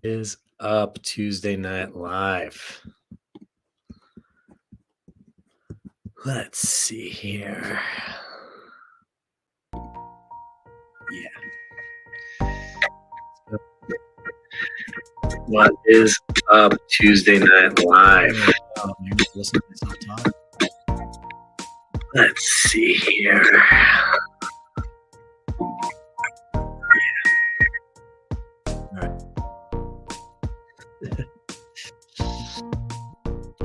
Is up Tuesday Night Live? Let's see here. What is up Tuesday Night Live? Listen to myself talk. Let's see here.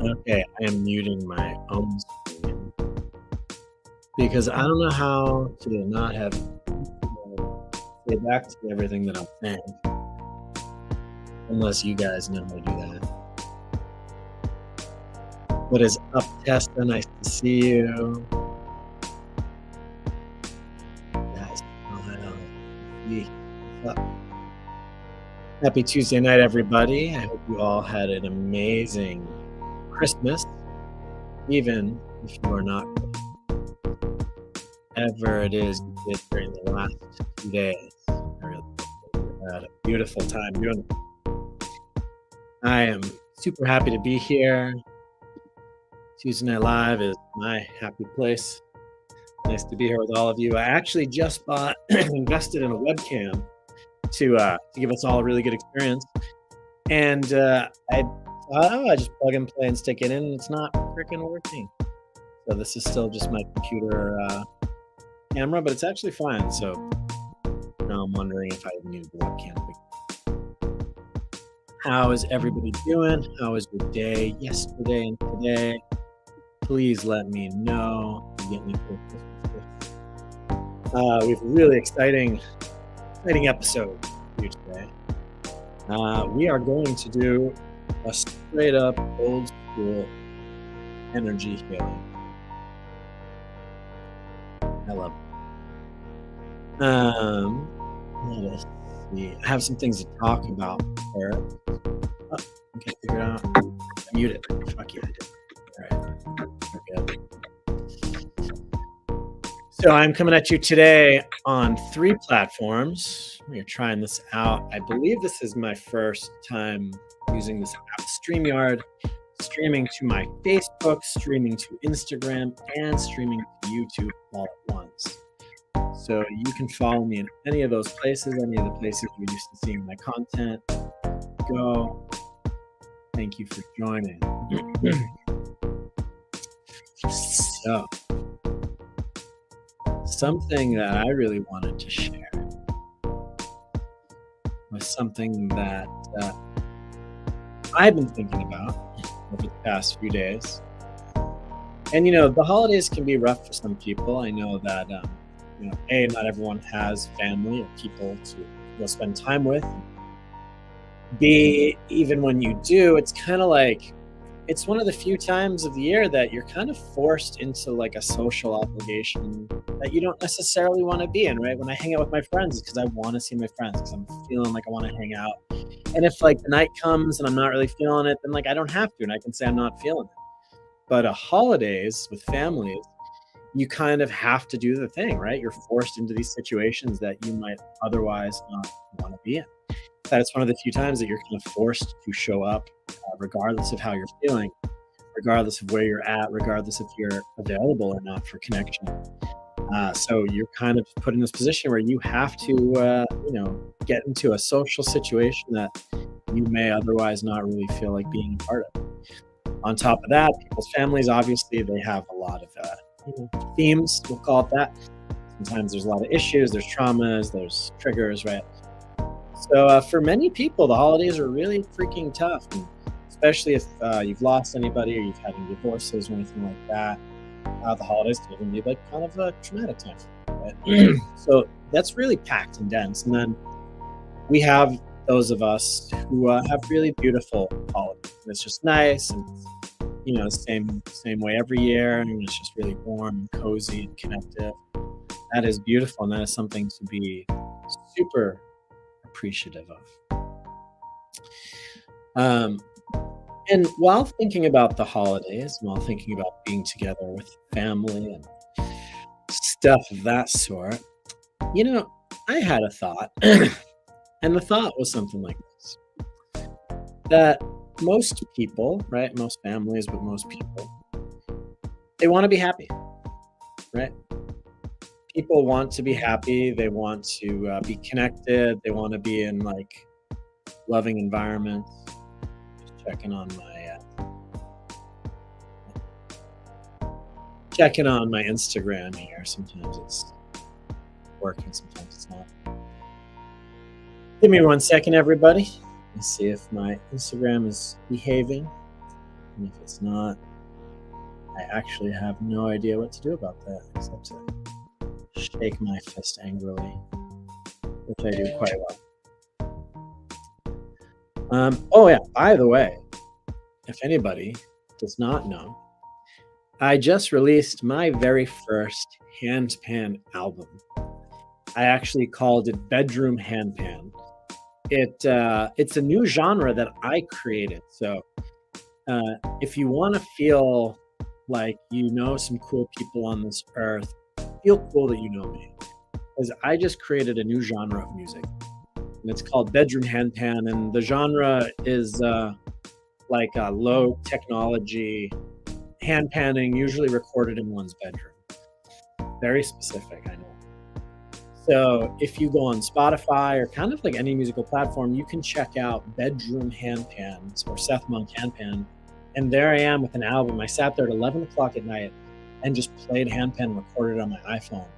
Okay, I am muting my own screen because I don't know how to not have say back to everything that I'm saying, unless you guys know how to do that. What is up, Tessa? Nice to see you. Guys, what's up? Happy Tuesday night, everybody. I hope you all had an amazing Christmas, even if you are not whatever it is you did during the last 2 days. I really hope you had a beautiful time doing it. I am super happy to be here. Tuesday Night Live is my happy place. Nice to be here with all of you. I actually just invested in a webcam to give us all a really good experience. And I just plug and play and stick it in, and it's not freaking working. So this is still just my computer camera, but it's actually fine. So now I'm wondering if I need the webcam. How is everybody doing? How was your day yesterday and today? Please let me know. Get me through Christmas. We have a really exciting episode for you today. We are going to do a straight up old school energy healing. I love it. Let us see. I have some things to talk about first. Oh, okay, figure it out. I muted it. Fuck yeah, I did. All right. So I'm coming at you today on 3 platforms. We're trying this out. I believe this is my first time using this app, StreamYard, streaming to my Facebook, streaming to Instagram, and streaming to YouTube all at once. So you can follow me in any of those places, any of the places you're used to seeing my content. Go. Thank you for joining. So, something that I really wanted to share was something that I've been thinking about over the past few days. And, the holidays can be rough for some people. I know that, not everyone has family or people to go spend time with. B, even when you do, it's kind of like, it's one of the few times of the year that you're kind of forced into like a social obligation that you don't necessarily want to be in, right? When I hang out with my friends, it's because I want to see my friends, because I'm feeling like I want to hang out. And if like the night comes and I'm not really feeling it, then like I don't have to, and I can say I'm not feeling it. But holidays with families, you kind of have to do the thing, right? You're forced into these situations that you might otherwise not want to be in. That it's one of the few times that you're kind of forced to show up, regardless of how you're feeling, regardless of where you're at, regardless if you're available or not for connection. So you're kind of put in this position where you have to, get into a social situation that you may otherwise not really feel like being a part of. On top of that, people's families, obviously, they have a lot of themes, we'll call it that. Sometimes there's a lot of issues, there's traumas, there's triggers, right? So for many people, the holidays are really freaking tough, and especially if you've lost anybody or you've had any divorces or anything like that. The holidays can be like kind of a traumatic time, right? So that's really packed and dense. And then we have those of us who have really beautiful holidays. And it's just nice, and same way every year, and it's just really warm and cozy and connective. That is beautiful, and that is something to be super appreciative of. And while thinking about the holidays, while thinking about being together with family and stuff of that sort, I had a thought, and the thought was something like this. that most people, right? Most families, but most people, they want to be happy, right? People want to be happy. They want to be connected. They want to be in like loving environments. Just checking on my Instagram here. Sometimes it's working, sometimes it's not. Give me 1 second, everybody. Let's see if my Instagram is behaving. And if it's not, I actually have no idea what to do about that except to shake my fist angrily, which I do quite well. Oh yeah, by the way, if anybody does not know, I just released my very first handpan album. I actually called it Bedroom Handpan. It's a new genre that I created. So if you want to feel like you know some cool people on this earth, feel cool that you know me, because I just created a new genre of music, and it's called Bedroom Handpan, and the genre is like a low technology hand panning, usually recorded in one's bedroom. Very specific, I know. So if you go on Spotify or kind of like any musical platform, you can check out Bedroom Handpans or Seth Monk Handpan. And there I am with an album. I sat there at 11 o'clock at night and just played handpan, recorded it on my iPhone,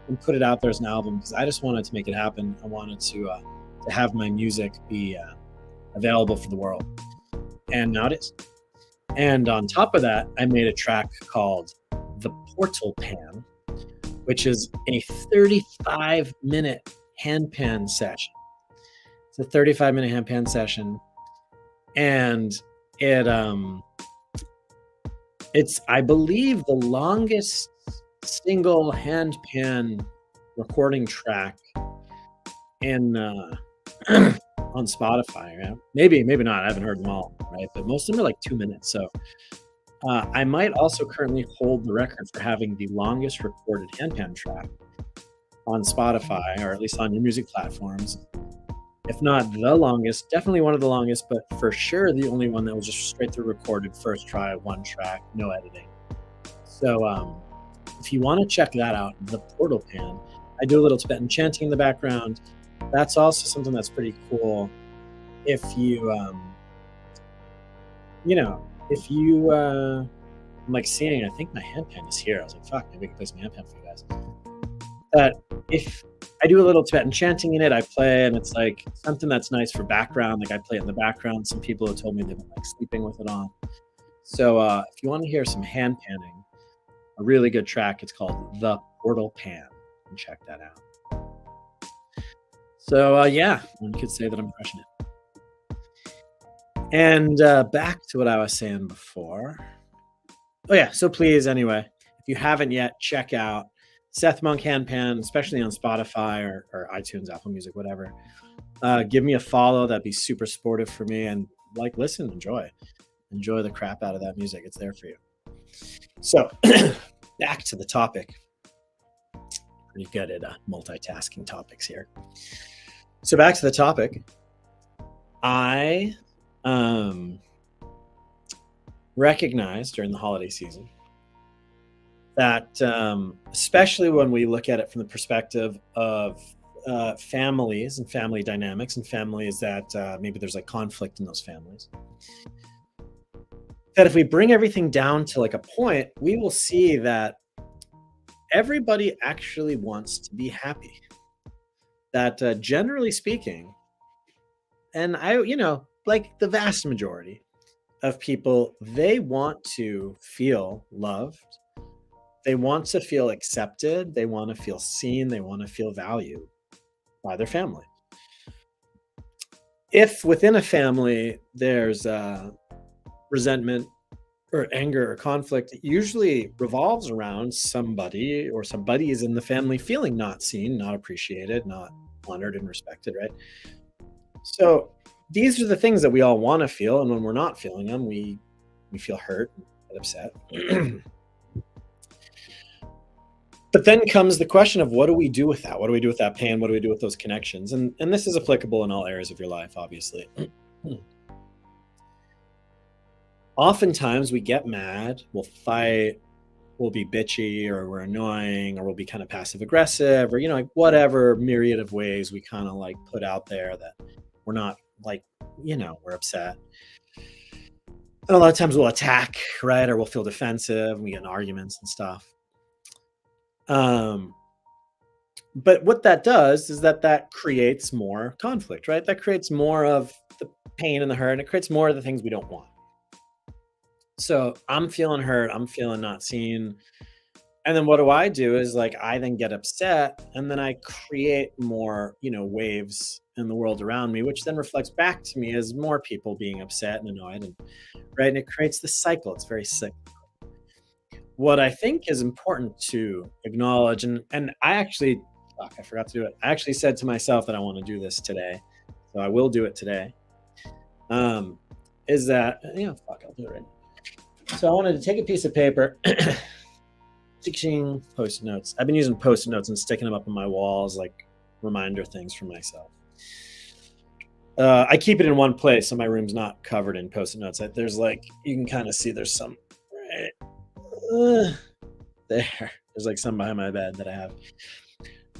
and put it out there as an album because I just wanted to make it happen. I wanted to have my music be available for the world. And now it is. And on top of that, I made a track called The Portal Pan, which is a 35-minute handpan session. It's a 35-minute handpan session, and it's, I believe, the longest single handpan recording track in on Spotify. Yeah? Maybe not. I haven't heard them all, right? But most of them are like 2 minutes. So I might also currently hold the record for having the longest recorded handpan track on Spotify, or at least on your music platforms. If not the longest, definitely one of the longest, but for sure the only one that was just straight through recorded, first try, one track, no editing. So if you want to check that out, The Portal Pan, I do a little Tibetan chanting in the background. That's also something that's pretty cool. If you, I'm like seeing, I think my handpan is here. I was like, fuck, maybe I can play some handpan for you guys. But if I do a little Tibetan chanting in it, I play, and it's like something that's nice for background. Like I play it in the background. Some people have told me they've been like sleeping with it on. So if you want to hear some hand panning, a really good track, it's called The Portal Pan. And check that out. So yeah, one could say that I'm crushing it. And back to what I was saying before. Oh yeah, so please, anyway, if you haven't yet, check out Seth Monk Handpan, especially on Spotify or iTunes, Apple Music, whatever. Give me a follow. That'd be super supportive for me. And like, listen, enjoy the crap out of that music. It's there for you. So back to the topic. Pretty good at multitasking topics here. So back to the topic. I recognized during the holiday season that especially when we look at it from the perspective of families and family dynamics and families that maybe there's like conflict in those families, that if we bring everything down to like a point, we will see that everybody actually wants to be happy. That generally speaking, and like the vast majority of people, they want to feel loved. They want to feel accepted. They want to feel seen. They want to feel valued by their family. If within a family there's resentment or anger or conflict, it usually revolves around somebody or somebodies in the family feeling not seen, not appreciated, not honored and respected, right? So these are the things that we all want to feel, and when we're not feeling them, we feel hurt and upset. But then comes the question of what do we do with that? What do we do with that pain? What do we do with those connections? And this is applicable in all areas of your life, obviously. oftentimes we get mad, we'll fight, we'll be bitchy, or we're annoying, or we'll be kind of passive aggressive, or like whatever myriad of ways we kind of like put out there that we're not like, we're upset. And a lot of times we'll attack, right? Or we'll feel defensive and we get in arguments and stuff. Um, but what that does is that creates more conflict, right? That creates more of the pain and the hurt, and it creates more of the things we don't want. So I'm feeling hurt, I'm feeling not seen. And then what do I do is like I then get upset and then I create more, waves in the world around me, which then reflects back to me as more people being upset and annoyed and right. And it creates this cycle. It's very sick. What I think is important to acknowledge, and I actually fuck, I forgot to do it. I actually said to myself that I want to do this today. So I will do it today. Is that fuck, I'll do it right now. So I wanted to take a piece of paper. Sticking post-it notes. I've been using post-it notes and sticking them up on my walls, like reminder things for myself. I keep it in one place, so my room's not covered in post-it notes. There's like you can kind of see there's some right there. There's like some behind my bed that I have.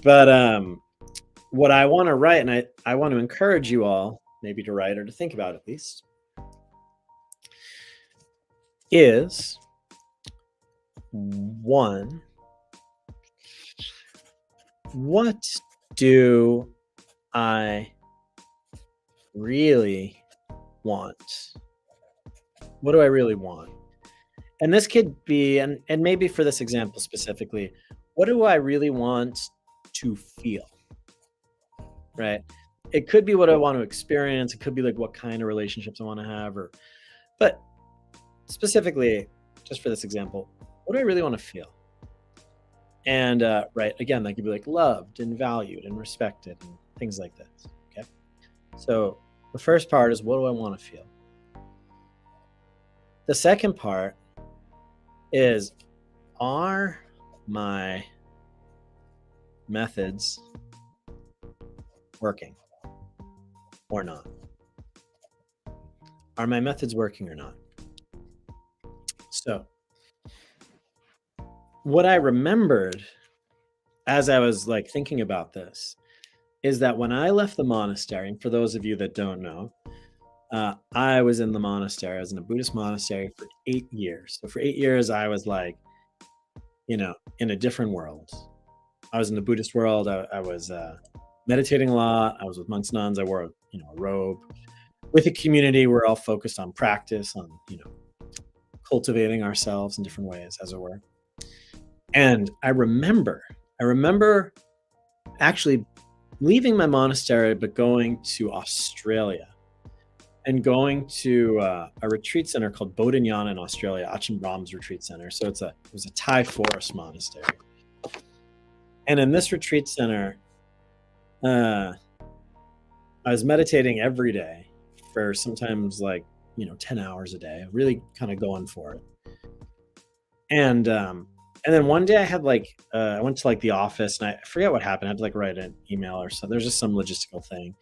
But what I want to write, and I want to encourage you all maybe to write or to think about at least, is one, what do I really want? What do I really want? And this could be, and maybe for this example specifically, what do I really want to feel? Right? It could be what I want to experience. It could be like what kind of relationships I want to have, but specifically, just for this example, what do I really want to feel? And right, again, that could be like loved and valued and respected and things like this. Okay. So the first part is what do I want to feel? The second part is, are my methods working or not? Are my methods working or not? So what I remembered as I was like thinking about this is that when I left the monastery, and for those of you that don't know, I was in the monastery. I was in a Buddhist monastery for 8 years. So for 8 years, I was like, in a different world. I was in the Buddhist world. I was meditating a lot. I was with monks, nuns. I wore, a robe. With a community, we're all focused on practice, on, cultivating ourselves in different ways, as it were. And I remember actually leaving my monastery, but going to Australia and going to a retreat center called Bodhinyana in Australia, Ajahn Brahm's retreat center. So it was a Thai forest monastery. And in this retreat center, I was meditating every day for sometimes like, 10 hours a day, really kind of going for it. And then one day I had I went to the office and I forget what happened. I had to write an email or something. There's just some logistical thing.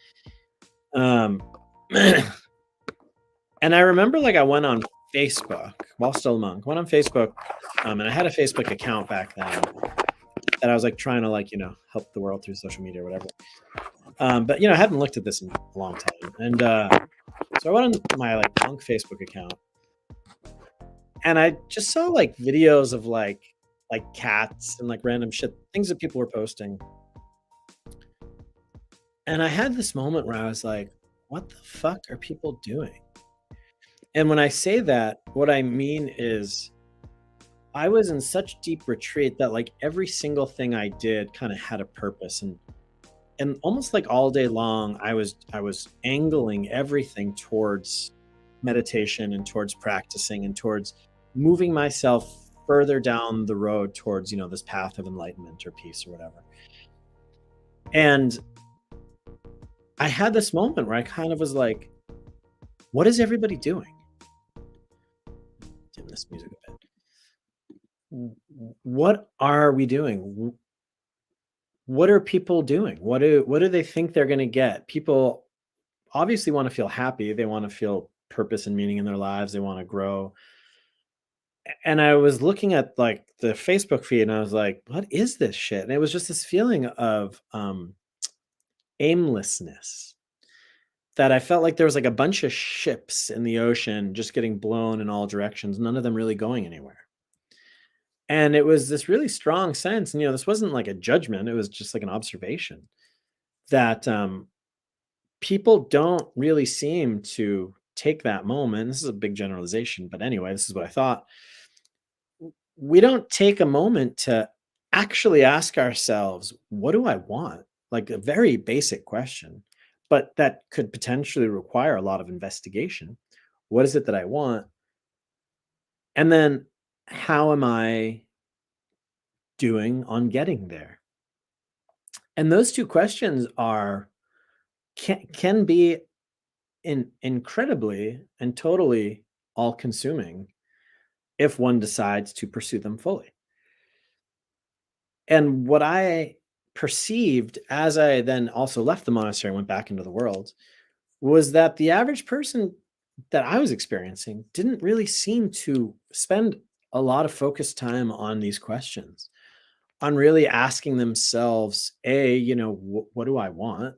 And I remember I went on Facebook while still a monk, went on Facebook. And I had a Facebook account back then that I was trying to help the world through social media or whatever. But I hadn't looked at this in a long time. And so I went on my monk Facebook account and I just saw videos of like cats and random shit, things that people were posting. And I had this moment where I was like, what the fuck are people doing? And when I say that, what I mean is I was in such deep retreat that every single thing I did kind of had a purpose, and almost all day long I was angling everything towards meditation and towards practicing and towards moving myself further down the road towards this path of enlightenment or peace or whatever. And I had this moment where I kind of was like, what is everybody doing? Dim this music a bit. What are we doing? What are people doing? What do they think they're going to get? People obviously want to feel happy. They want to feel purpose and meaning in their lives. They want to grow. And I was looking at like the Facebook feed and I was like, what is this shit? And it was just this feeling of aimlessness, that I felt like there was like a bunch of ships in the ocean just getting blown in all directions, none of them really going anywhere. And it was this really strong sense. And, this wasn't like a judgment, it was just like an observation that people don't really seem to take that moment. This is a big generalization, but anyway, this is what I thought. We don't take a moment to actually ask ourselves, what do I want? Like a very basic question, but that could potentially require a lot of investigation. What is it that I want? And then how am I doing on getting there? And those two questions can be incredibly and totally all consuming if one decides to pursue them fully. And what I perceived as I then also left the monastery and went back into the world was that the average person that I was experiencing didn't really seem to spend a lot of focused time on these questions, on really asking themselves, what do I want?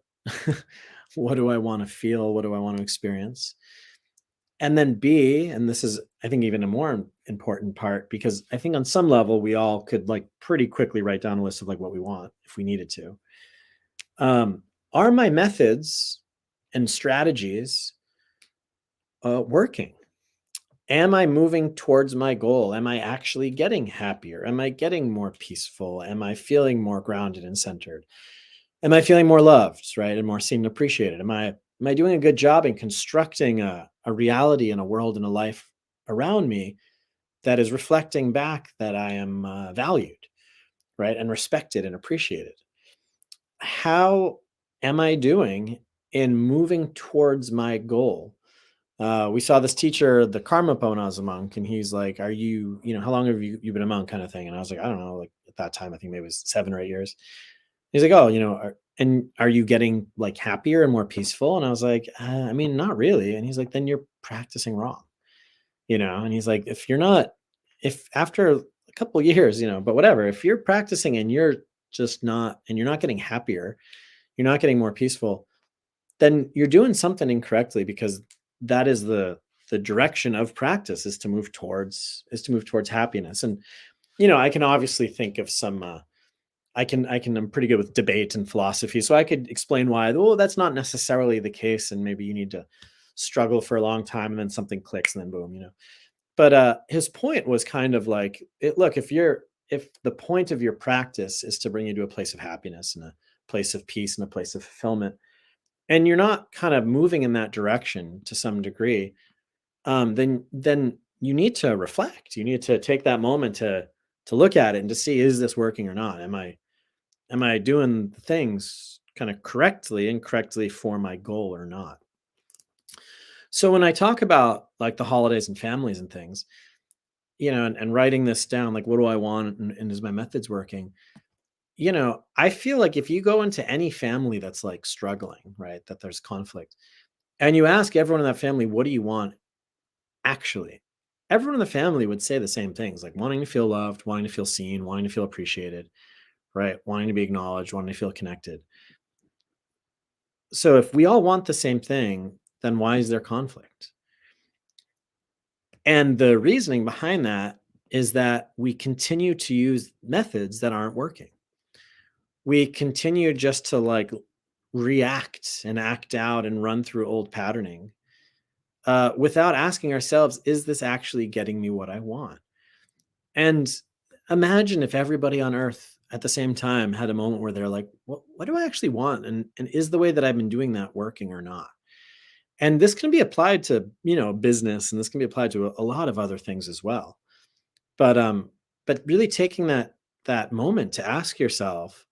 What do I want to feel? What do I want to experience? And then B, and this is, I think, even a more important part, because I think on some level we all could like pretty quickly write down a list of like what we want if we needed to. Are my methods and strategies working? Am I moving towards my goal? Am I actually getting happier? Am I getting more peaceful? Am I feeling more grounded and centered? Am I feeling more loved, right? And more seen and appreciated? Am I doing a good job in constructing a reality and a world and a life around me that is reflecting back that I am valued, right? And respected and appreciated? How am I doing in moving towards my goal? We saw this teacher, the Karmapa, when I was a monk, and he's like, "Are you, how long have you been a monk?" kind of thing. And I was like, "I don't know." Like at that time, I think maybe it was 7 or 8 years. He's like, "Oh, are you getting like happier and more peaceful?" And I was like, I mean, not really." And he's like, "Then you're practicing wrong." And he's like, if after a couple of years, but whatever, if you're practicing and you're just not, and you're not getting happier, you're not getting more peaceful, then you're doing something incorrectly, because that is the direction of practice, is to move towards happiness. And I can obviously think of some I'm pretty good with debate and philosophy, so I could explain why, oh, that's not necessarily the case, and maybe you need to struggle for a long time and then something clicks and then boom. But his point was kind of like, look, if the point of your practice is to bring you to a place of happiness and a place of peace and a place of fulfillment, and you're not kind of moving in that direction to some degree, then you need to reflect. You need to take that moment to look at it and to see, is this working or not? Am I doing the things kind of incorrectly for my goal or not? So when I talk about like the holidays and families and things, and writing this down, like, what do I want? And is my methods working? I feel like if you go into any family that's like struggling, right, that there's conflict, and you ask everyone in that family, what do you want? Actually, everyone in the family would say the same things, like wanting to feel loved, wanting to feel seen, wanting to feel appreciated, right? Wanting to be acknowledged, wanting to feel connected. So if we all want the same thing, then why is there conflict? And the reasoning behind that is that we continue to use methods that aren't working. We continue just to like react and act out and run through old patterning, without asking ourselves, is this actually getting me what I want? And imagine if everybody on earth at the same time had a moment where they're like, what do I actually want? And is the way that I've been doing that working or not? And this can be applied to, business, and this can be applied to a lot of other things as well. But really taking that moment to ask yourself,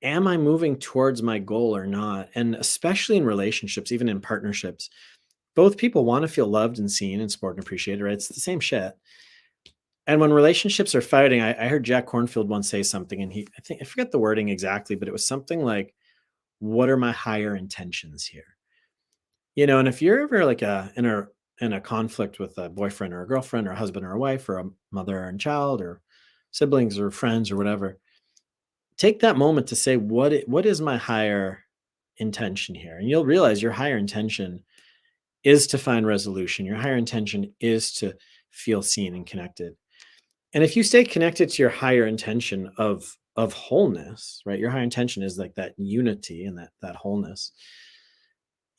am I moving towards my goal or not? And especially in relationships, even in partnerships, both people want to feel loved and seen and supported and appreciated, right? It's the same shit. And when relationships are fighting, I heard Jack Kornfield once say something, and I forget the wording exactly, but it was something like, what are my higher intentions here? And if you're ever like in a conflict with a boyfriend or a girlfriend or a husband or a wife or a mother and child or siblings or friends or whatever, take that moment to say what is my higher intention here? And you'll realize your higher intention is to find resolution. Your higher intention is to feel seen and connected. And if you stay connected to your higher intention of wholeness, right? Your higher intention is like that unity and that wholeness.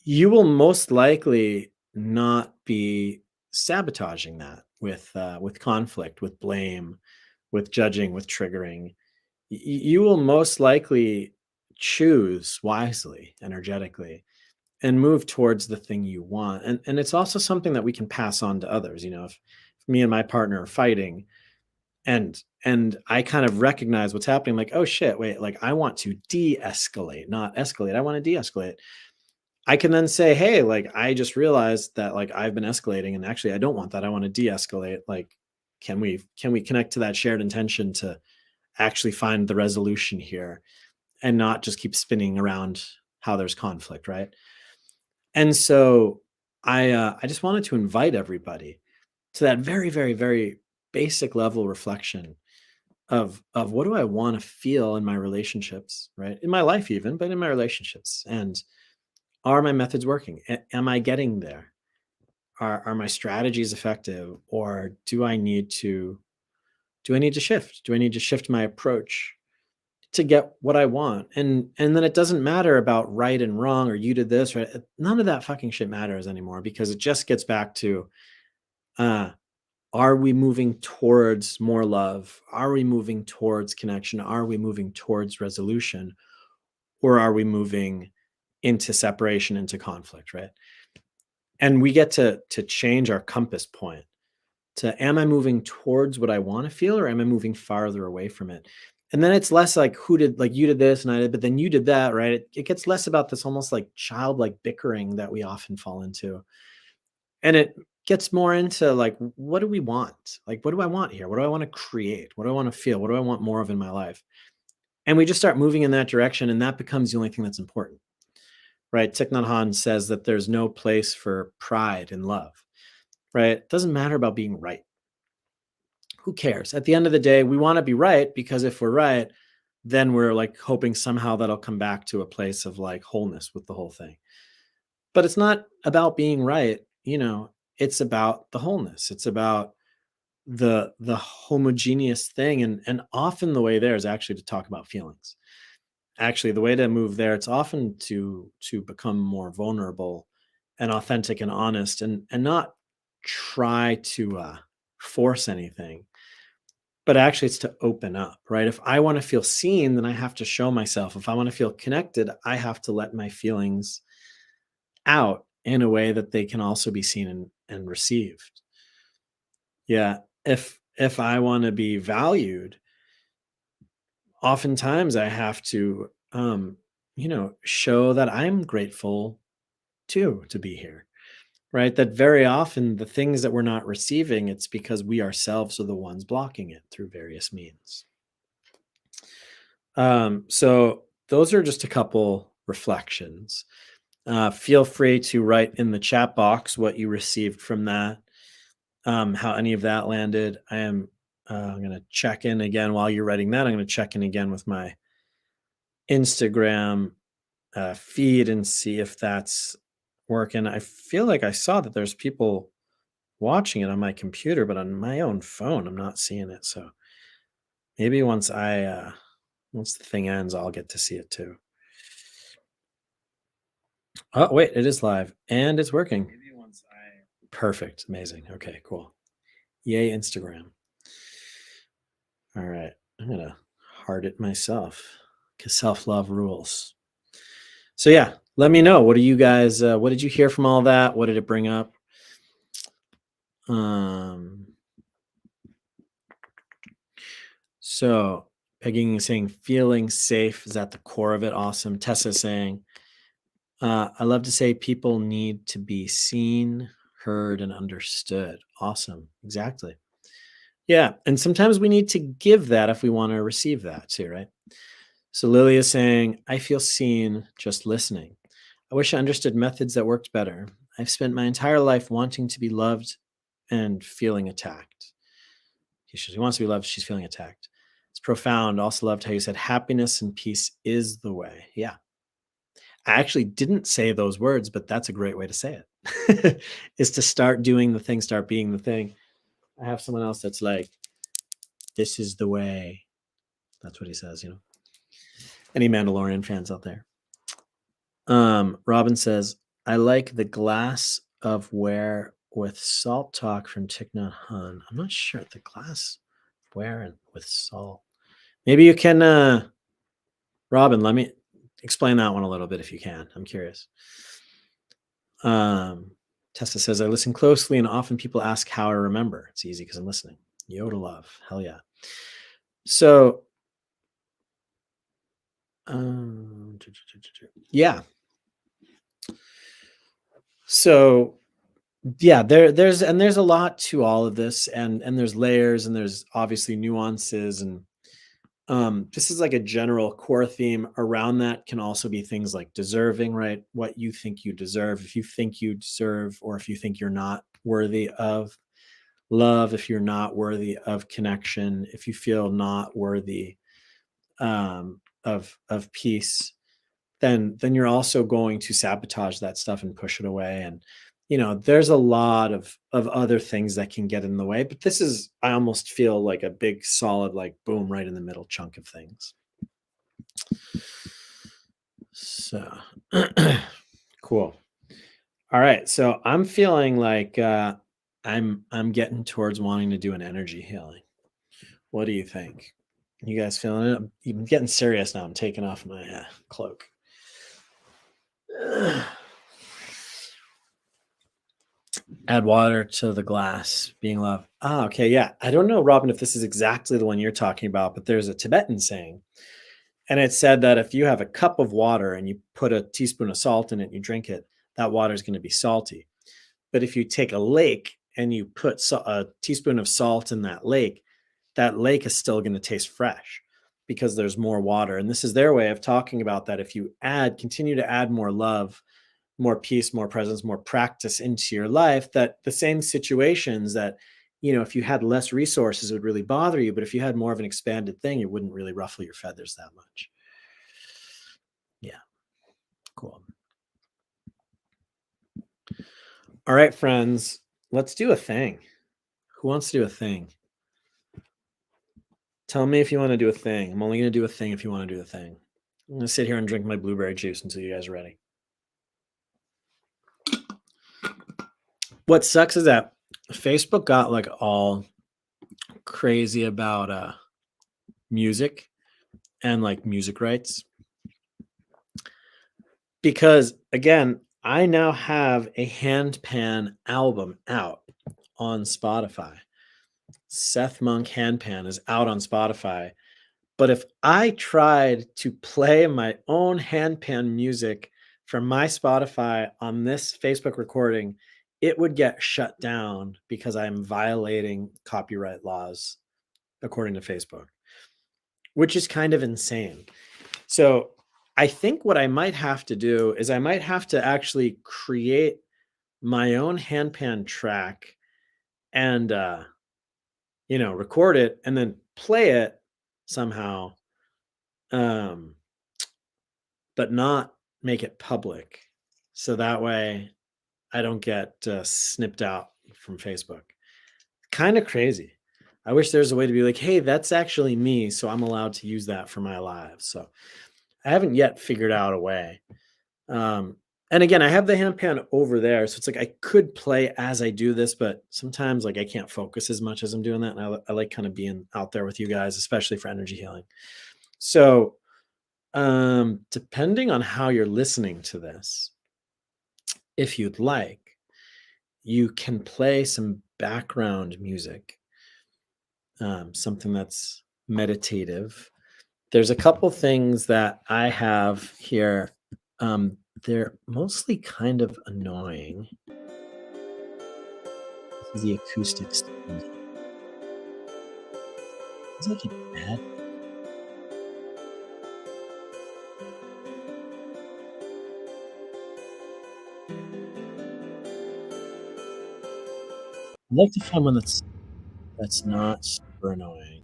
You will most likely not be sabotaging that with conflict, with blame, with judging, with triggering. You will most likely choose wisely, energetically, and move towards the thing you want. And it's also something that we can pass on to others. If me and my partner are fighting and I kind of recognize what's happening, like, oh shit, wait, like I want to de-escalate, not escalate. I want to de-escalate. I can then say, hey, like I just realized that like I've been escalating and actually I don't want that. I want to de-escalate. Like, can we connect to that shared intention to actually find the resolution here and not just keep spinning around how there's conflict, right? And so I just wanted to invite everybody to that very, very, very basic level reflection of what do I want to feel in my relationships, right? In my life even, but in my relationships. And are my methods working? Am I getting there? Are my strategies effective? Or do I need to shift? Do I need to shift my approach to get what I want? And then it doesn't matter about right and wrong or you did this, right? None of that fucking shit matters anymore because it just gets back to uh are we moving towards more love? Are we moving towards connection? Are we moving towards resolution? Or are we moving into separation, into conflict, right? And we get to change our compass point to am I moving towards what I want to feel or am I moving farther away from it? And then it's less like who did like you did this and I did, but then you did that, right? It gets less about this almost like childlike bickering that we often fall into. And it gets more into like, what do we want? Like, what do I want here? What do I want to create? What do I want to feel? What do I want more of in my life? And we just start moving in that direction. And that becomes the only thing that's important, right? Thich Nhat Hanh says that there's no place for pride in love, right? It doesn't matter about being right. Who cares? At the end of the day, we want to be right because if we're right, then we're like hoping somehow that'll come back to a place of like wholeness with the whole thing. But it's not about being right, it's about the wholeness. It's about the homogeneous thing. And often the way there is actually to talk about feelings. Actually, the way to move there, it's often to become more vulnerable and authentic and honest and not try to force anything, but actually it's to open up, right? If I want to feel seen, then I have to show myself. If I want to feel connected, I have to let my feelings out in a way that they can also be seen and received. Yeah. If I want to be valued, oftentimes I have to show that I'm grateful too to be here. Right. That very often the things that we're not receiving, it's because we ourselves are the ones blocking it through various means. So those are just a couple reflections. Feel free to write in the chat box what you received from that, how any of that landed. I'm going to check in again while you're writing that. I'm going to check in again with my Instagram feed and see if that's working. I feel like I saw that there's people watching it on my computer, but on my own phone, I'm not seeing it. So maybe once the thing ends, I'll get to see it too. Oh, wait, it is live and it's working. Perfect. Amazing. Okay, cool. Yay, Instagram. All right. I'm going to heart it myself because self-love rules. So yeah, let me know. What do you guys, what did you hear from all that? What did it bring up? So Peggy is saying feeling safe is at the core of it. Awesome. Tessa saying, I love to say people need to be seen, heard, and understood. Awesome. Exactly. Yeah. And sometimes we need to give that if we want to receive that too, right? So Lily is saying, I feel seen just listening. I wish I understood methods that worked better. I've spent my entire life wanting to be loved and feeling attacked. She wants to be loved. She's feeling attacked. It's profound. Also loved how you said happiness and peace is the way. Yeah. I actually didn't say those words, but that's a great way to say it. Is to start doing the thing, start being the thing. I have someone else that's like, this is the way. That's what he says, you know. Any Mandalorian fans out there? Robin says, I like the glass of where with salt talk from Thich Nhat Hanh. I'm not sure the glass where and with salt. Maybe you can, Robin, let me explain that one a little bit if you can. I'm curious. Tessa says, I listen closely and often people ask how I remember. It's easy because I'm listening. Yoda love. Hell yeah. So, yeah. So, yeah, there's a lot to all of this, and there's layers, and there's obviously nuances, and this is like a general core theme around that can also be things like deserving, right? What you think you deserve, if you think you deserve, or if you think you're not worthy of love, if you're not worthy of connection, if you feel not worthy of peace, then you're also going to sabotage that stuff and push it away. And there's a lot of other things that can get in the way, but this is, I almost feel like a big solid, like boom, right in the middle chunk of things. So cool. All right, so I'm feeling like I'm getting towards wanting to do an energy healing. What do you think? You guys feeling it? I'm getting serious now. I'm taking off my cloak. Add water to the glass, being love. Ah, okay, yeah. I don't know, Robin, if this is exactly the one you're talking about, but there's a Tibetan saying, and it said that if you have a cup of water and you put a teaspoon of salt in it and you drink it, that water is going to be salty. But if you take a lake and you put a teaspoon of salt in that lake is still going to taste fresh because there's more water. And this is their way of talking about that. If you continue to add more love, more peace, more presence, more practice into your life, that the same situations that, if you had less resources, it would really bother you. But if you had more of an expanded thing, it wouldn't really ruffle your feathers that much. Yeah. Cool. All right, friends, let's do a thing. Who wants to do a thing? Tell me if you want to do a thing. I'm only going to do a thing if you want to do the thing. I'm going to sit here and drink my blueberry juice until you guys are ready. What sucks is that Facebook got like all crazy about music and like music rights. Because again, I now have a Handpan album out on Spotify. Seth Monk Handpan is out on Spotify. But if I tried to play my own handpan music from my Spotify on this Facebook recording, it would get shut down because I'm violating copyright laws, according to Facebook, which is kind of insane. So I think what I might have to do is I might have to actually create my own handpan track and, record it and then play it somehow. But not make it public. So that way I don't get snipped out from Facebook. Kind of crazy. I wish there's a way to be like, hey, that's actually me. So I'm allowed to use that for my lives. So I haven't yet figured out a way. And again, I have the handpan over there. So it's like I could play as I do this, but sometimes like I can't focus as much as I'm doing that. And I like kind of being out there with you guys, especially for energy healing. So depending on how you're listening to this, if you'd like, you can play some background music, something that's meditative. There's a couple things that I have here. They're mostly kind of annoying. This is the acoustic stuff. Is that bad? I'd like to find one that's not super annoying.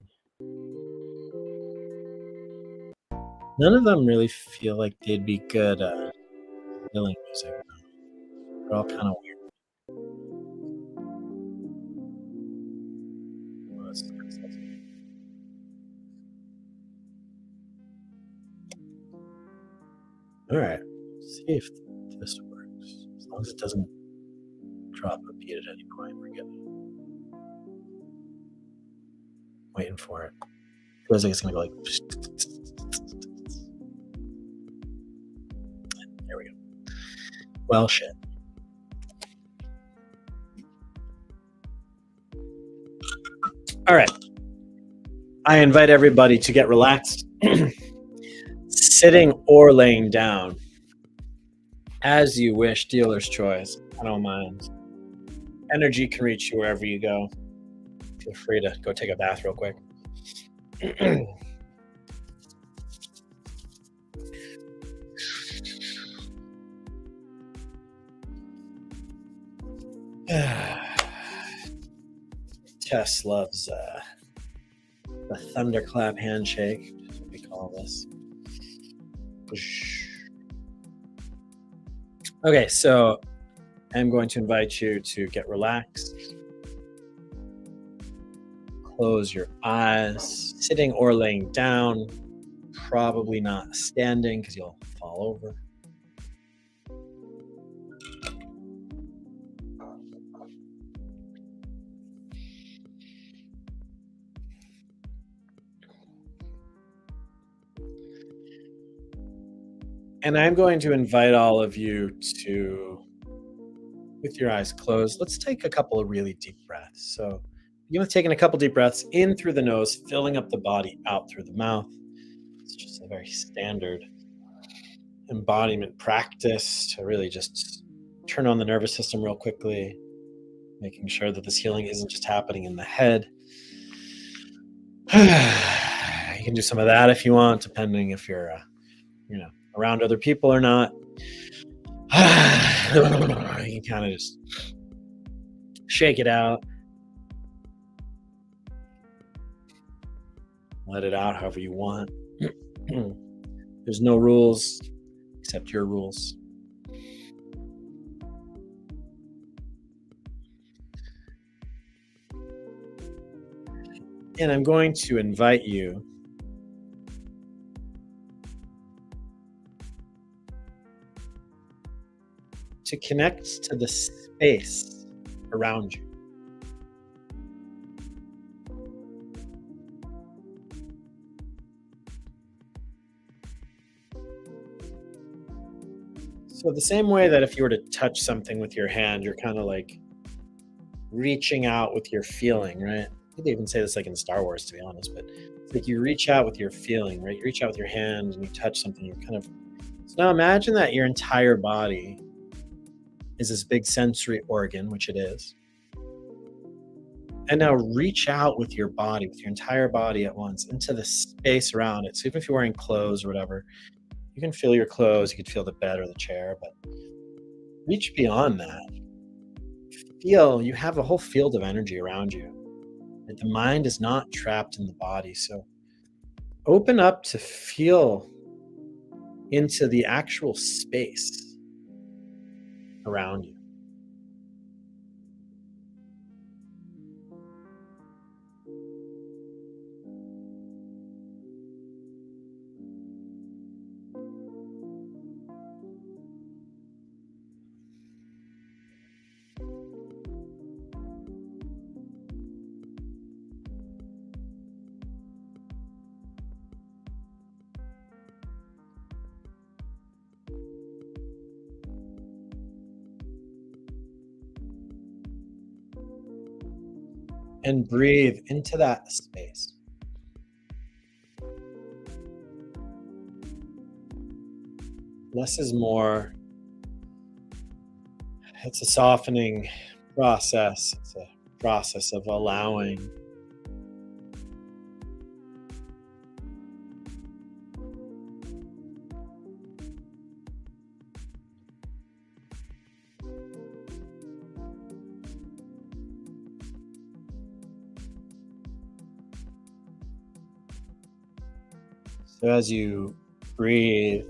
None of them really feel like they'd be good healing music. They're all kind of weird. Well, all right, see if this works. As long as it doesn't drop a beat at any point, we're good. Waiting for it. Feels like it's gonna go like. There we go. Well, shit. All right. I invite everybody to get relaxed, sitting or laying down, as you wish. Dealer's choice. I don't mind. Energy can reach you wherever you go. Feel free to go take a bath real quick. Tess loves the thunderclap handshake. That's what we call this. Okay, so I'm going to invite you to get relaxed. Close your eyes, sitting or laying down. Probably not standing because you'll fall over. And I'm going to invite all of you to, with your eyes closed, let's take a couple of really deep breaths. So begin with taking a couple deep breaths in through the nose, filling up the body out through the mouth. It's just a very standard embodiment practice to really just turn on the nervous system real quickly, making sure that this healing isn't just happening in the head. You can do some of that if you want, depending if you're, around other people or not. You can kind of just shake it out. Let it out however you want. There's no rules except your rules. And I'm going to invite you to connect to the space around you. So the same way that if you were to touch something with your hand, you're kind of like reaching out with your feeling, right? I think they even say this like in Star Wars, to be honest, but it's like you reach out with your feeling, right? You reach out with your hand and you touch something, you're kind of. So now imagine that your entire body is this big sensory organ, which it is. And now reach out with your body, with your entire body at once, into the space around it. So even if you're wearing clothes or whatever, you can feel your clothes, you could feel the bed or the chair, but reach beyond that. Feel, you have a whole field of energy around you. And the mind is not trapped in the body. So open up to feel into the actual space around you. And breathe into that space. Less is more. It's a softening process. It's a process of allowing. So as you breathe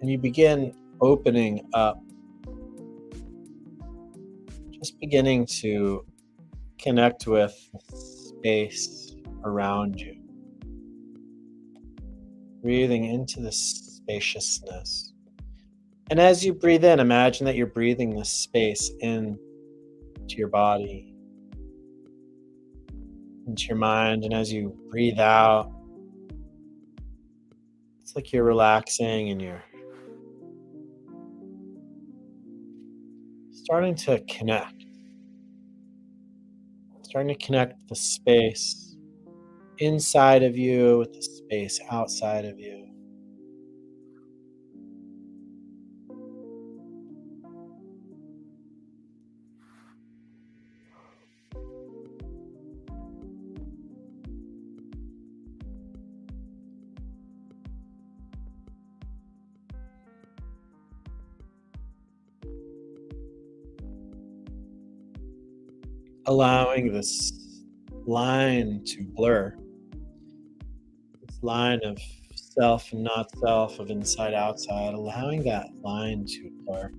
and you begin opening up, just beginning to connect with the space around you, breathing into the spaciousness. And as you breathe in, imagine that you're breathing this space into your body, into your mind. And as you breathe out, it's like you're relaxing and you're starting to connect the space inside of you with the space outside of you. Allowing this line to blur, this line of self and not self, of inside outside, allowing that line to blur.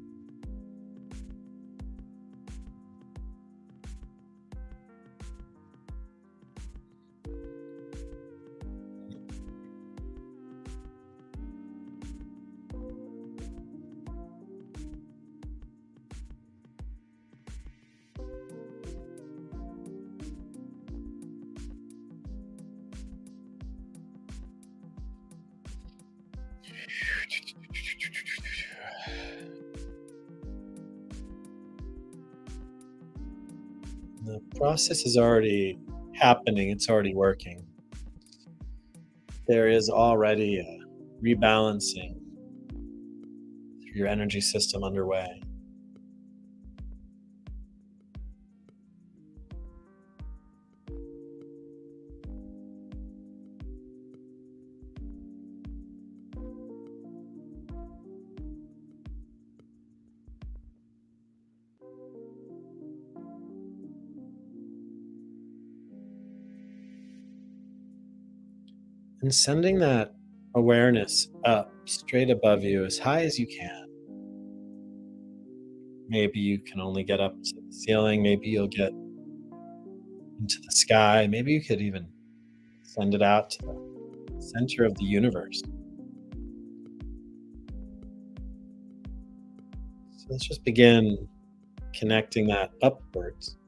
The process is already happening, it's already working. There is already a rebalancing through your energy system underway. And sending that awareness up straight above you as high as you can. Maybe you can only get up to the ceiling, maybe you'll get into the sky, maybe you could even send it out to the center of the universe. So let's just begin connecting that upwards.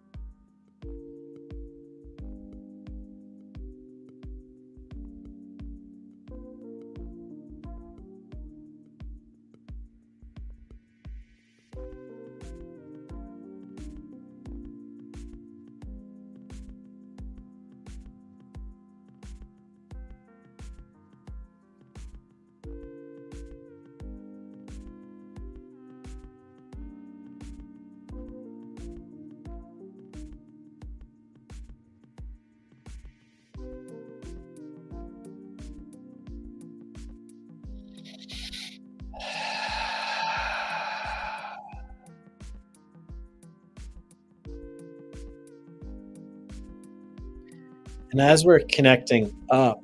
And as we're connecting up,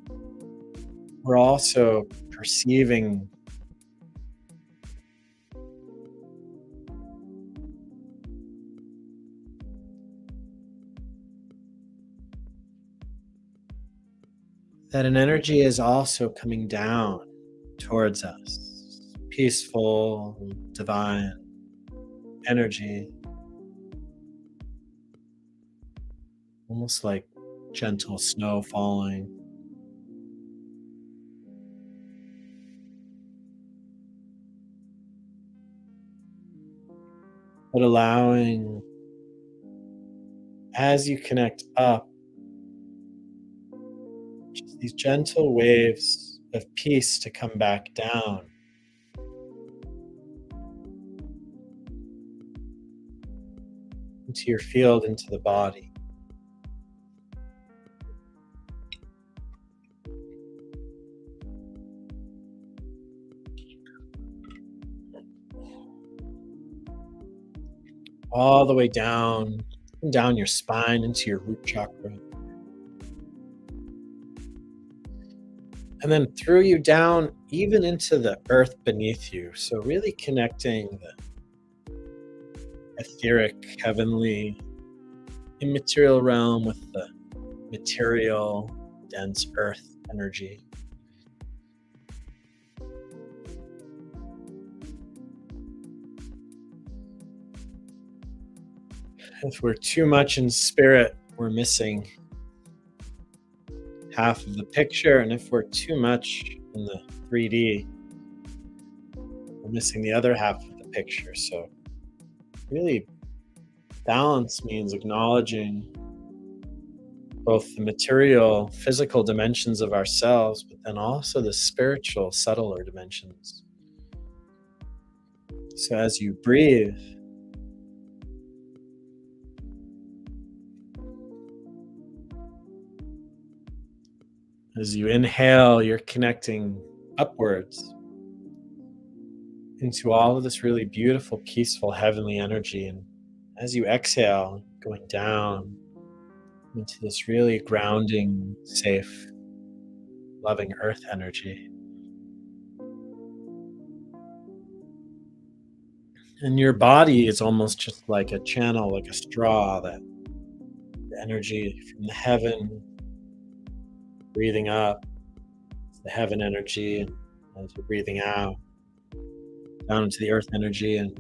we're also perceiving that an energy is also coming down towards us. Peaceful, divine energy, almost like gentle snow falling. But allowing, as you connect up, just these gentle waves of peace to come back down. Into your field, into the body. All the way down your spine into your root chakra. and then through you down even into the earth beneath you. So, really connecting the etheric, heavenly, immaterial realm with the material, dense earth energy. If we're too much in spirit, we're missing half of the picture. And if we're too much in the 3D, we're missing the other half of the picture. So, really, balance means acknowledging both the material, physical dimensions of ourselves, but then also the spiritual, subtler dimensions. So, as you breathe, as you inhale, you're connecting upwards into all of this really beautiful, peaceful, heavenly energy. And as you exhale, going down into this really grounding, safe, loving earth energy. And your body is almost just like a channel, like a straw, that the energy from the heaven breathing up, the heaven energy, and as you're breathing out, down into the earth energy, and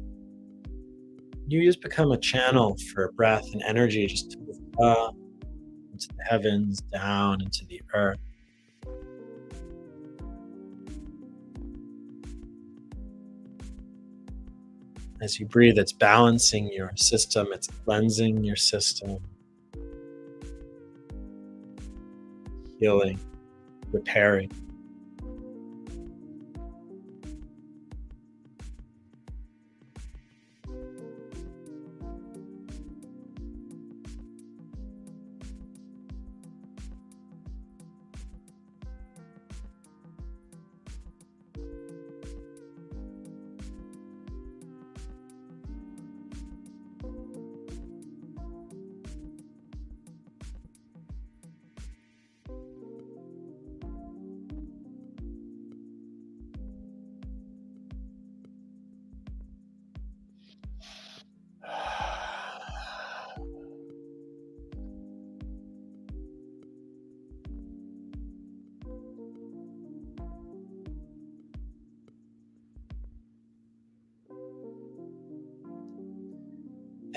you just become a channel for breath and energy just to move up into the heavens, down into the earth. As you breathe, it's balancing your system, it's cleansing your system, healing, repairing.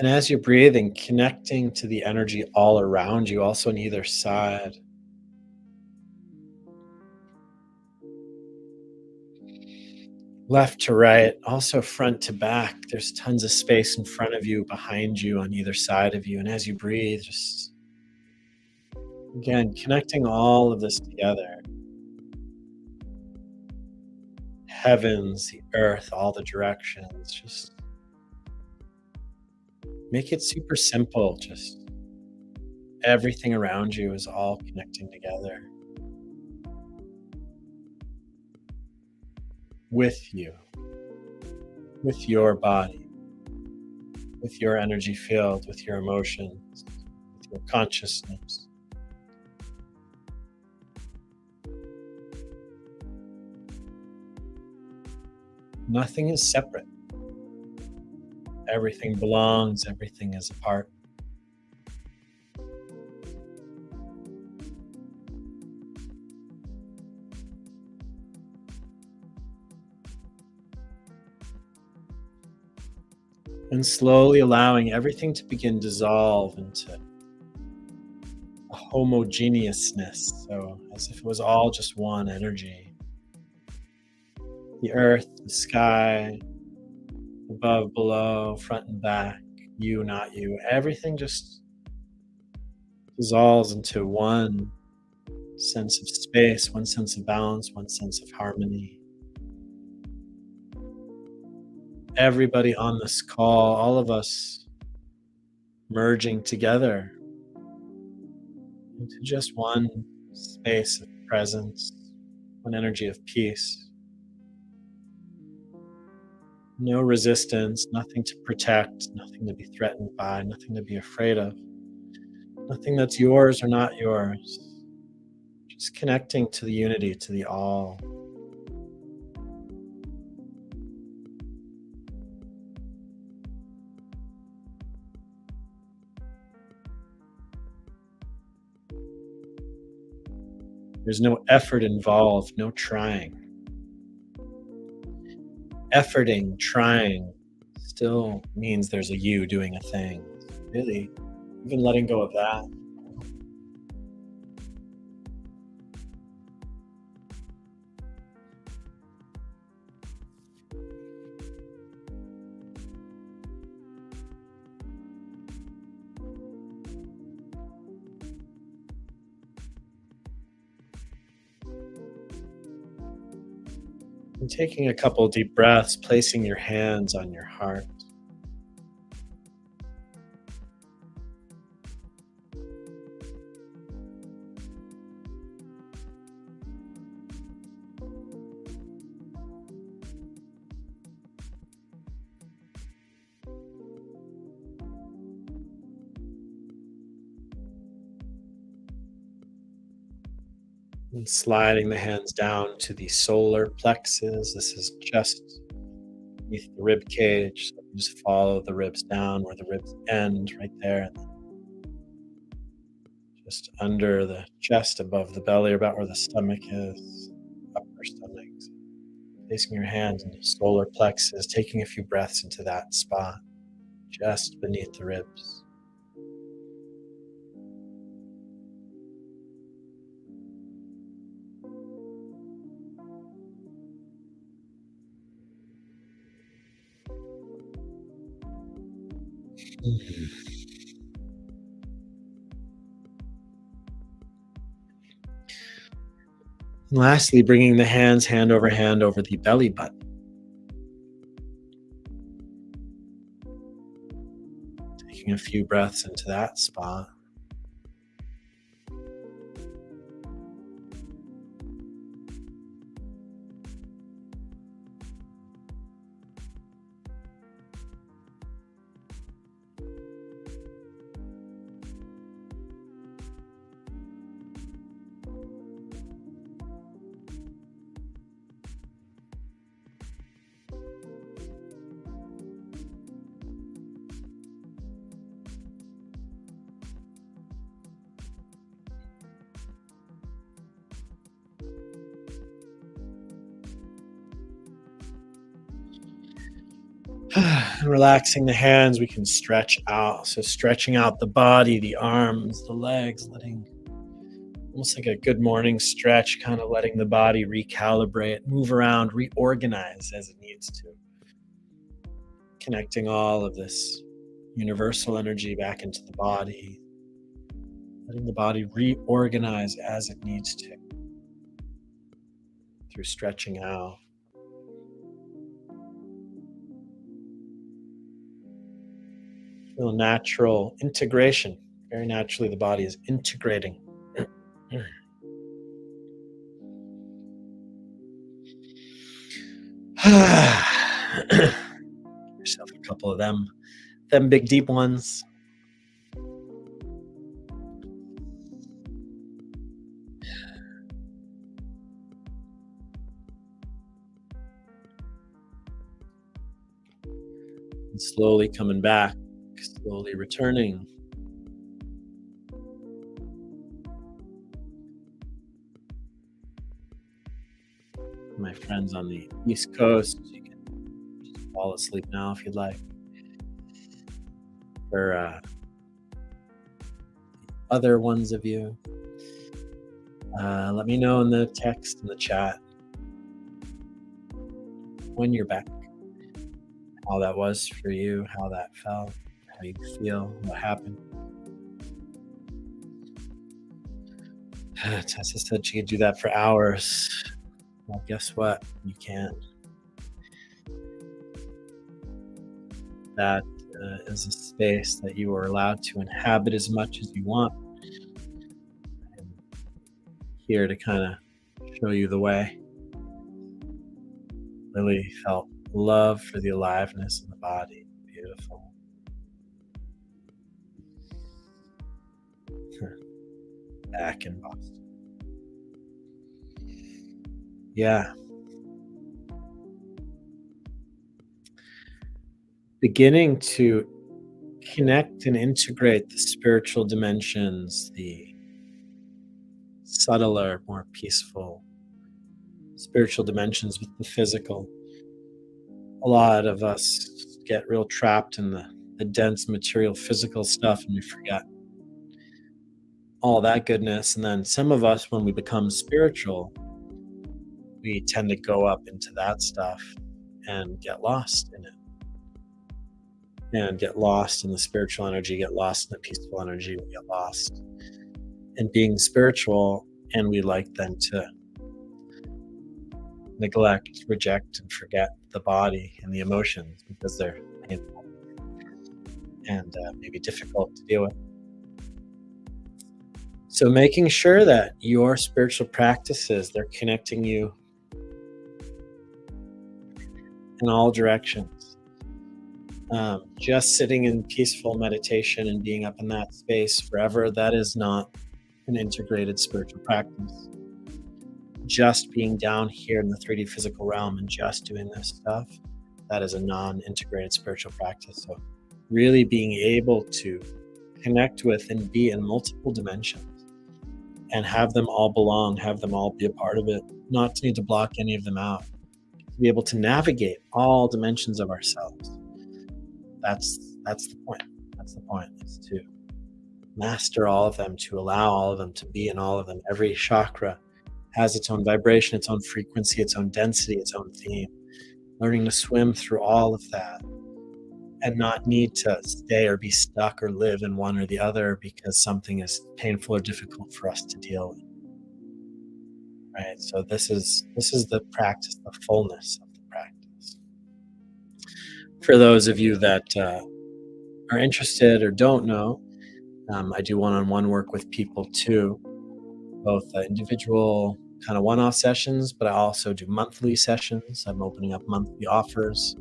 And as you're breathing, connecting to the energy all around you, also on either side. Left to right, also front to back. There's tons of space in front of you, behind you, on either side of you. And as you breathe, just again, connecting all of this together. Heavens, the earth, all the directions. Just make it super simple. Just everything around you is all connecting together with you, with your body, with your energy field, with your emotions, with your consciousness. Nothing is separate. Everything belongs, everything is a part. And slowly allowing everything to begin dissolve into a homogeneousness. So as if it was all just one energy. The earth, the sky, above, below, front and back, you, not you. Everything just dissolves into one sense of space, one sense of balance, one sense of harmony. Everybody on this call, all of us merging together into just one space of presence, one energy of peace. No resistance, nothing to protect, nothing to be threatened by, nothing to be afraid of, nothing that's yours or not yours. Just connecting to the unity, to the all. There's no effort involved, no trying. Efforting, trying, still means there's a you doing a thing. Really, even letting go of that. And taking a couple deep breaths, placing your hands on your heart. And sliding the hands down to the solar plexus. This is just beneath the rib cage. So just follow the ribs down where the ribs end, right there. Just under the chest, above the belly, about where the stomach is, upper stomach. Placing your hands into solar plexus, taking a few breaths into that spot, just beneath the ribs. Mhm. And lastly, bringing the hands hand over the belly button. Taking a few breaths into that spot. And relaxing the hands, we can stretch out. So stretching out the body, the arms, the legs, letting almost like a good morning stretch, kind of letting the body recalibrate, move around, reorganize as it needs to. Connecting all of this universal energy back into the body, letting the body reorganize as it needs to through stretching out. Feel a natural integration. Very naturally, the body is integrating. Yourself a couple of them big deep ones. And slowly coming back, slowly returning. My friends on the East Coast, you can just fall asleep now if you'd like. For other ones of you, let me know in the text, in the chat, when you're back, how that was for you, how that felt, how you feel, what happened. Tessa said she could do that for hours. Well, guess what? You can't. That is a space that you are allowed to inhabit as much as you want. I'm here to kind of show you the way. Really felt love for the aliveness in the body. Beautiful. Back in Boston. Yeah. Beginning to connect and integrate the spiritual dimensions, the subtler, more peaceful spiritual dimensions with the physical. A lot of us get real trapped in the dense material physical stuff and we forget all that goodness. And then some of us, when we become spiritual, we tend to go up into that stuff and get lost in it, and get lost in the spiritual energy, get lost in the peaceful energy, we get lost in being spiritual. And we like then to neglect, reject, and forget the body and the emotions because they're painful and maybe difficult to deal with. So making sure that your spiritual practices, they're connecting you in all directions. Just sitting in peaceful meditation and being up in that space forever, that is not an integrated spiritual practice. Just being down here in the 3D physical realm and just doing this stuff, that is a non-integrated spiritual practice. So really being able to connect with and be in multiple dimensions and have them all belong, have them all be a part of it, not to need to block any of them out, to be able to navigate all dimensions of ourselves. That's the point. That's the point, is to master all of them, to allow all of them to be in all of them. Every chakra has its own vibration, its own frequency, its own density, its own theme. Learning to swim through all of that and not need to stay or be stuck or live in one or the other because something is painful or difficult for us to deal with. Right? So this is the practice, the fullness of the practice. For those of you that are interested or don't know, I do one-on-one work with people too, both individual kind of one-off sessions, but I also do monthly sessions. I'm opening up monthly offers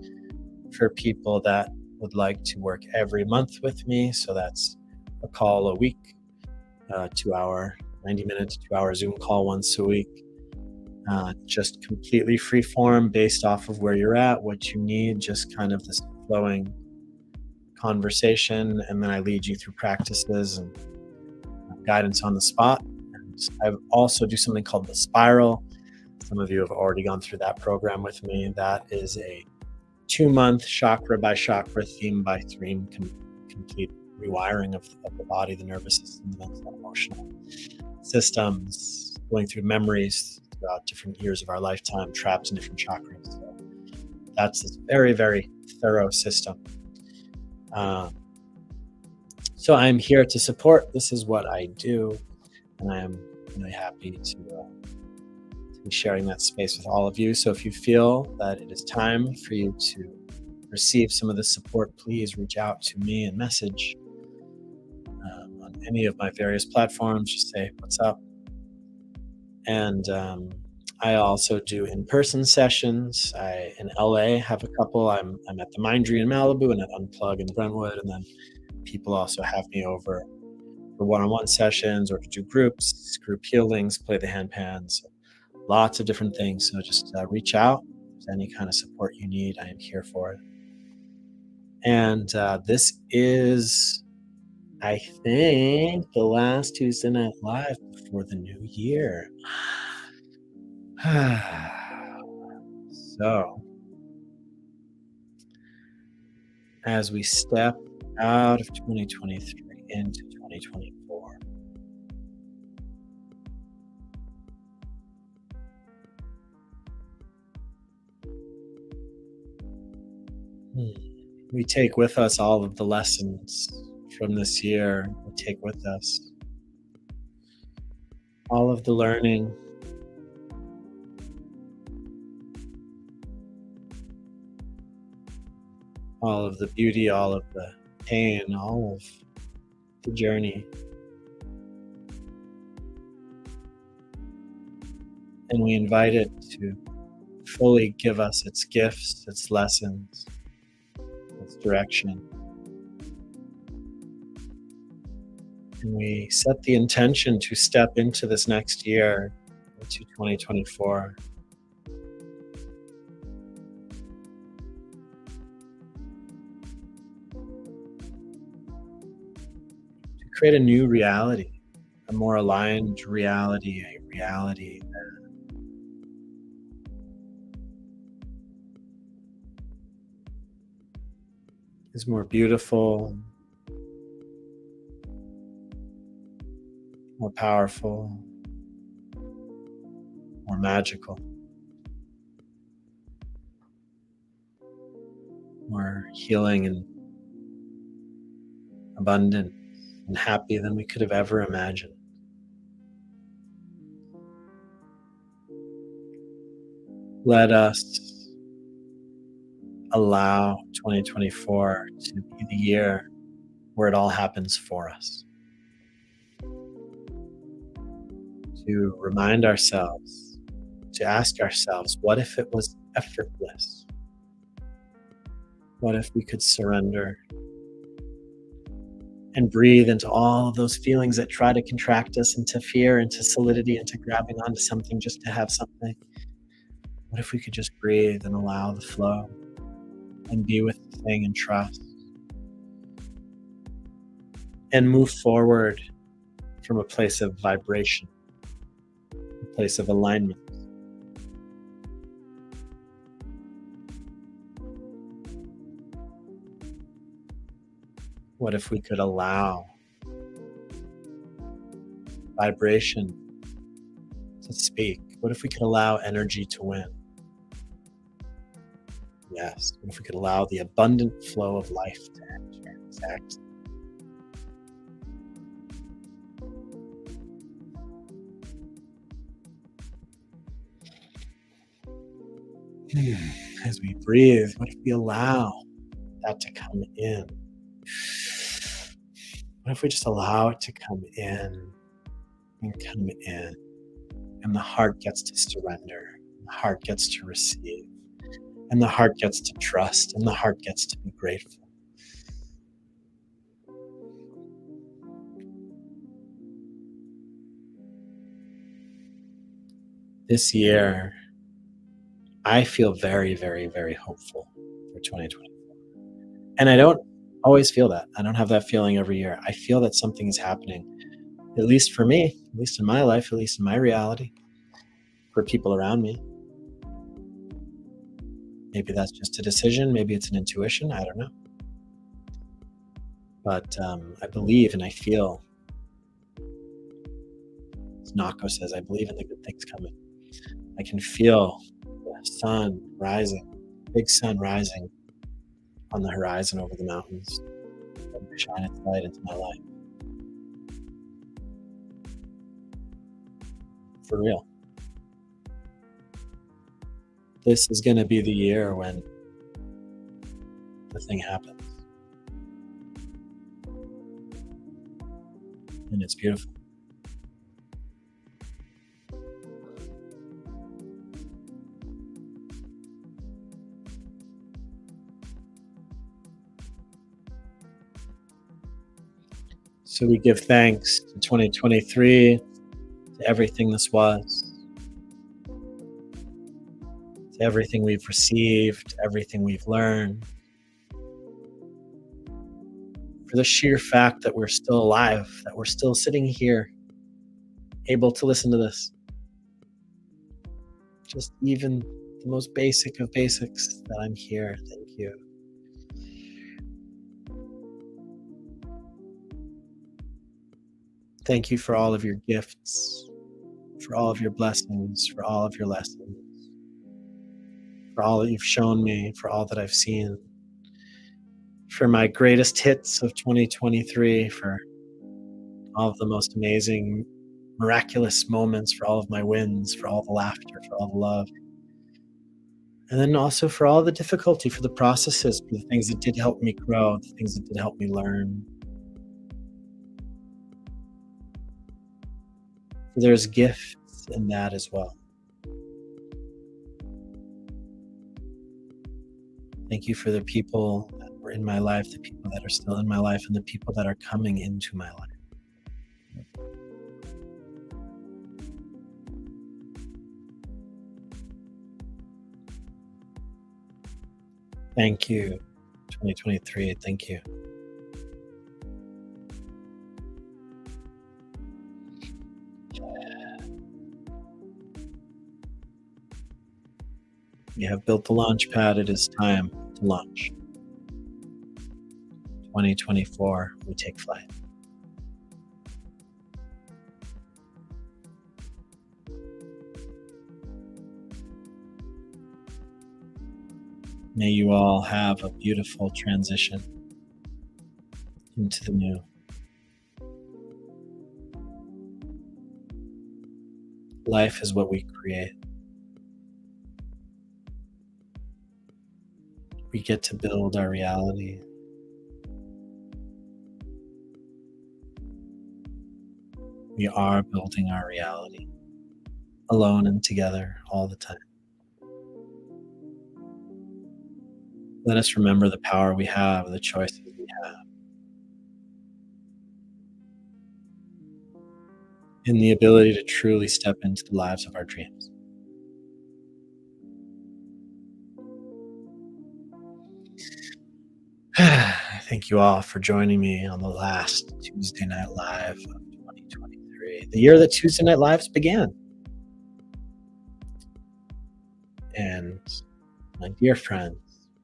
for people that would like to work every month with me. So that's a call a week, 2-hour, 90-minute, 2-hour Zoom call once a week. Just completely free form based off of where you're at, what you need, just kind of this flowing conversation. And then I lead you through practices and guidance on the spot. And I also do something called the Spiral. Some of you have already gone through that program with me. That is a 2-month chakra by chakra, theme by theme, complete rewiring of the body, the nervous system, the mental and emotional systems, going through memories throughout different years of our lifetime, trapped in different chakras. So that's this very, very thorough system. So I'm here to support. This is what I do, and I am really happy to be sharing that space with all of you. So if you feel that it is time for you to receive some of the support, please reach out to me and message on any of my various platforms. Just say, what's up? And I also do in-person sessions. I, in LA, have a couple. I'm at the Mindry in Malibu and at Unplug in Brentwood. And then people also have me over for one-on-one sessions or to do groups, group healings, play the handpans, lots of different things. So just reach out. If there's any kind of support you need, I am here for it. And this is, I think, the last Tuesday Night Live before the new year. So, as we step out of 2023 into 2024, we take with us all of the lessons from this year. We take with us all of the learning, all of the beauty, all of the pain, all of the journey. And we invite it to fully give us its gifts, its lessons, its direction. And we set the intention to step into this next year, into 2024, create a new reality, a more aligned reality, a reality that is more beautiful, more powerful, more magical, more healing and abundant and happy than we could have ever imagined. Let us allow 2024 to be the year where it all happens for us. To remind ourselves, to ask ourselves, what if it was effortless? What if we could surrender and breathe into all of those feelings that try to contract us into fear, into solidity, into grabbing onto something just to have something? What if we could just breathe and allow the flow and be with the thing and trust and move forward from a place of vibration, a place of alignment? What if we could allow vibration to speak? What if we could allow energy to win? Yes. What if we could allow the abundant flow of life to enter? Exactly. As we breathe, what if we allow that to come in? What if we just allow it to come in and come in, and the heart gets to surrender, the heart gets to receive, and the heart gets to trust, and the heart gets to be grateful. This year, I feel very, very, very hopeful for 2024. And I don't always feel that. I don't have that feeling every year. I feel that something is happening, at least for me, at least in my life, at least in my reality, for people around me. Maybe that's just a decision. Maybe it's an intuition. I don't know. But I believe and I feel, as Nako says, I believe in the good things coming. I can feel the sun rising, big sun rising on the horizon over the mountains, shine its light into my life. For real. This is going to be the year when the thing happens. And it's beautiful. So we give thanks to 2023, to everything this was, to everything we've received, everything we've learned, for the sheer fact that we're still alive, that we're still sitting here, able to listen to this. Just even the most basic of basics, that I'm here. Thank you. Thank you for all of your gifts, for all of your blessings, for all of your lessons, for all that you've shown me, for all that I've seen, for my greatest hits of 2023, for all of the most amazing, miraculous moments, for all of my wins, for all the laughter, for all the love. And then also for all the difficulty, for the processes, for the things that did help me grow, the things that did help me learn. There's gifts in that as well. Thank you for the people that were in my life, the people that are still in my life, and the people that are coming into my life. Thank you, 2023. Thank you. We have built the launch pad. It is time to launch. 2024, we take flight. May you all have a beautiful transition into the new. Life is what we create. We get to build our reality. We are building our reality, alone and together all the time. Let us remember the power we have, the choices we have, and the ability to truly step into the lives of our dreams. Thank you all for joining me on the last Tuesday Night Live of 2023, the year that Tuesday Night Lives began. And my dear friends,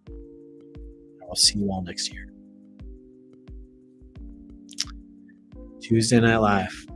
I will see you all next year. Tuesday Night Live.